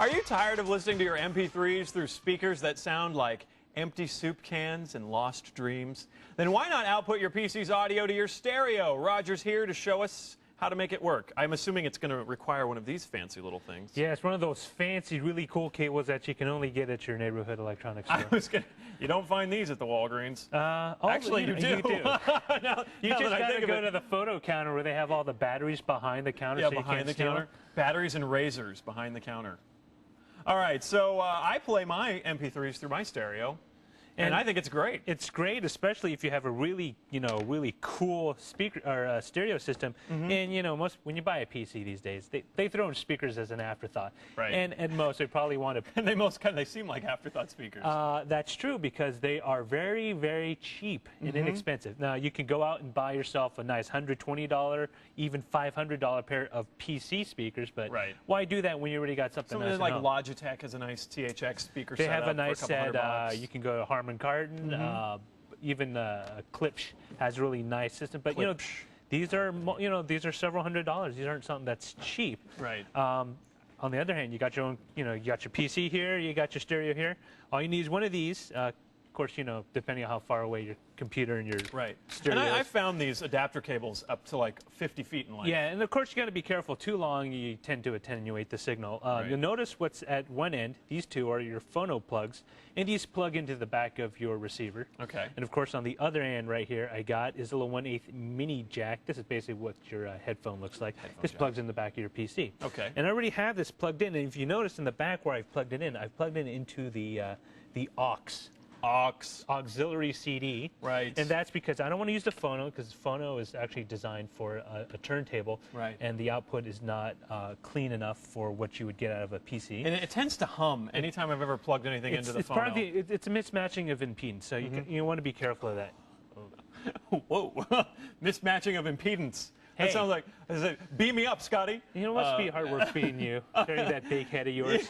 Are you tired of listening to your MP3s through speakers that sound like empty soup cans and lost dreams? Then why not output your PC's audio to your stereo? Roger's here to show us how to make it work. I'm assuming it's going to require one of these fancy little things. Yeah, it's one of those fancy, really cool cables that you can only get at your neighborhood electronics store. You don't find these at the Walgreens. Actually, you do. You just got to go to the photo counter where they have all the batteries behind the counter. Yeah, so behind you the can't counter. Batteries and razors behind the counter. All right, so I play my MP3s through my stereo. And I think it's great. It's great, especially if you have a really, really cool speaker or stereo system. And when you buy a PC these days, they throw in speakers as an afterthought. Right. And at most, they probably want to. And they seem like afterthought speakers. That's true because they are very, very cheap and inexpensive. Now you can go out and buy yourself a nice $120, even $500 pair of PC speakers, but why do that when you already got something nice? Like Logitech has a nice THX speaker set. They have a nice set. $200. You can go to Harman Kardon, even Klipsch has a really nice system. But these are these are several $100s. These aren't something that's cheap. Right. On the other hand, you got your own. You got your PC here. You got your stereo here. All you need is one of these. Of course, depending on how far away your computer and your stereo And is. I found these adapter cables up to like 50 feet in length. Yeah, and of course you got to be careful. Too long, you tend to attenuate the signal. You'll notice what's at one end. These two are your phono plugs, and these plug into the back of your receiver. Okay. And of course, on the other end right here, I got is a little 1/8 mini jack. This is basically what your headphone looks like. This plugs in the back of your PC. Okay. And I already have this plugged in. And if you notice in the back where I've plugged it in, I've plugged it into the auxiliary CD. Right. And that's because I don't want to use the phono because phono is actually designed for a turntable. Right. And the output is not clean enough for what you would get out of a PC. And it tends to hum anytime I've ever plugged anything into the phono. Part of it's a mismatching of impedance, so you want to be careful of that. Whoa. Mismatching of impedance. That sounds like, beam me up, Scotty. You know, it must be hard work being you, carrying that big head of yours.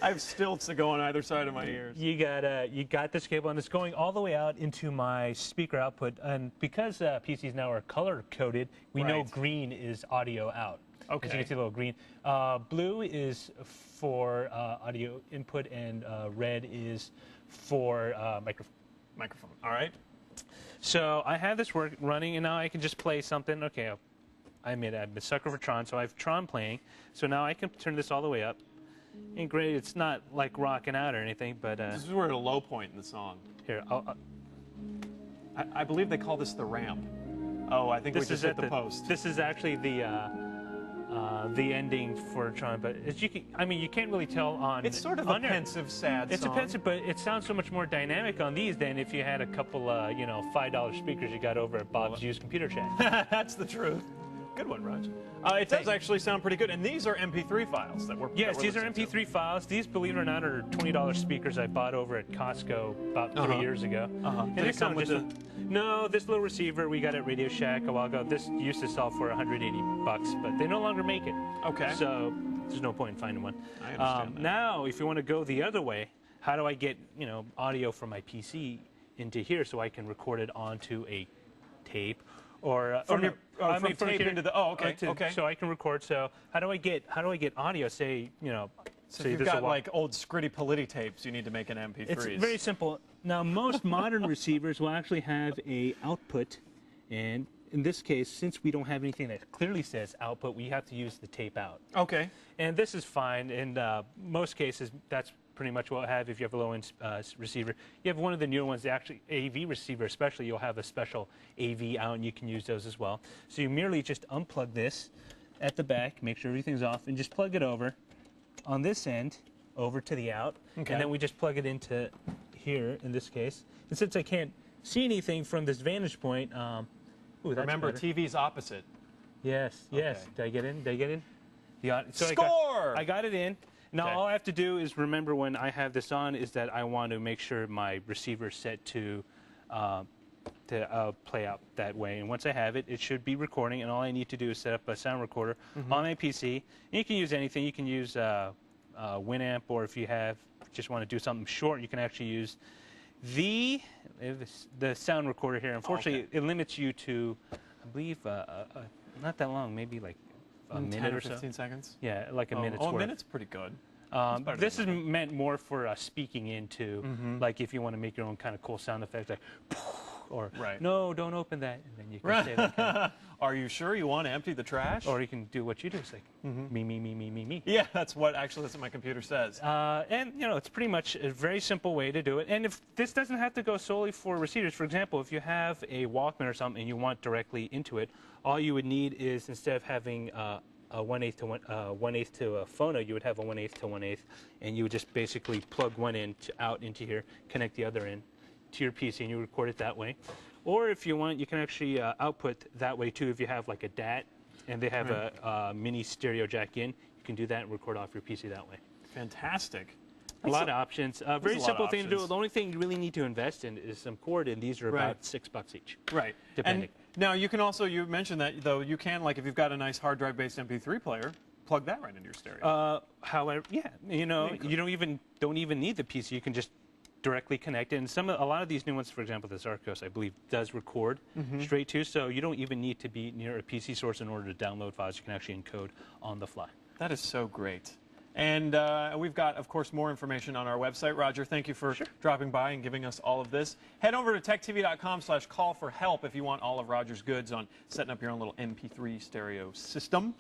I have stilts that go on either side of my ears. You got this cable, and it's going all the way out into my speaker output. And because PCs now are color-coded, we know green is audio out. Okay. As you can see, a little green. Blue is for audio input, and red is for microphone. All right. So I have this running, and now I can just play something. Okay, I admit I'm a sucker for Tron, so I have Tron playing. So now I can turn this all the way up. And great, it's not like rocking out or anything, but... this is we're at a low point in the song. Here, I believe they call this the ramp. Oh, I think we just hit the post. This is actually the ending for Tron, but as you can't really tell on... It's sort of a pensive, sad It's song. a pensive, but it sounds so much more dynamic on these than if you had a couple, $5 speakers you got over at Bob's Used Computer Chat. That's the truth. Good one, Raj. It does actually sound pretty good, and these are MP3 files that we're Yes, these are MP3 files. These, believe it or not, are $20 speakers I bought over at Costco about 3 years ago. And they come with No, this little receiver we got at Radio Shack a while ago. This used to sell for $180, but they no longer make it. Okay. So there's no point in finding one. I understand that. Now, if you want to go the other way, how do I get audio from my PC into here so I can record it onto a tape? Or from tape into the okay. So I can record. So how do I get audio? Say So if you've got like old Scritti Politti tapes, you need to make an MP3s. It's very simple. Now most modern receivers will actually have a output, and in this case, since we don't have anything that clearly says output, we have to use the tape out. Okay. And this is fine. In most cases, that's pretty much what I have if you have a low-end receiver. You have one of the newer ones, the actually AV receiver especially, you'll have a special AV out, and you can use those as well. So you merely just unplug this at the back, make sure everything's off, and just plug it over on this end over to the out. Okay. And then we just plug it into here in this case. And since I can't see anything from this vantage point, remember, TV's opposite. Yes. Did I get in? So Score! I got it in. Now, all I have to do is remember when I have this on is that I want to make sure my receiver is set to play out that way. And once I have it, it should be recording. And all I need to do is set up a sound recorder on my PC. And you can use anything. You can use Winamp, or if you just want to do something short, you can actually use the sound recorder here. Unfortunately, it limits you to, I believe, not that long, maybe like a 10 minute or or so. 15 seconds? Yeah, like a minute's a worth. minute's pretty good. This is meant more for speaking into, like if you want to make your own kind of cool sound effect, like, or no, don't open that, and then you can say that. Kind of, Are you sure you want to empty the trash? or you can do what you do, it's like me, me, me, me, me, me. Yeah, that's what my computer says. And it's pretty much a very simple way to do it. And if this doesn't have to go solely for receivers, for example, if you have a Walkman or something and you want directly into it, all you would need is, instead of having a 1/8 to 1/8 to a phono, you would have a 1/8 to 1/8, and you would just basically plug one in out into here, connect the other in to your PC, and you record it that way. Or if you want, you can actually output that way too. If you have like a DAT and they have a mini stereo jack in, you can do that and record off your PC that way. Fantastic. A lot of options. Very simple thing to do. The only thing you really need to invest in is some cord, and these are about $6 each. Right. Depending. And now you can also, you mentioned that though, you can, like if you've got a nice hard drive based MP3 player, plug that right into your stereo. However, yeah, you don't even need the PC. You can just directly connect it. And a lot of these new ones, for example, this Arcos, I believe, does record straight to, so you don't even need to be near a PC source in order to download files. You can actually encode on the fly. That is so great. And we've got, of course, more information on our website. Roger, thank you for dropping by and giving us all of this. Head over to techtv.com/call for help if you want all of Roger's goods on setting up your own little MP3 stereo system.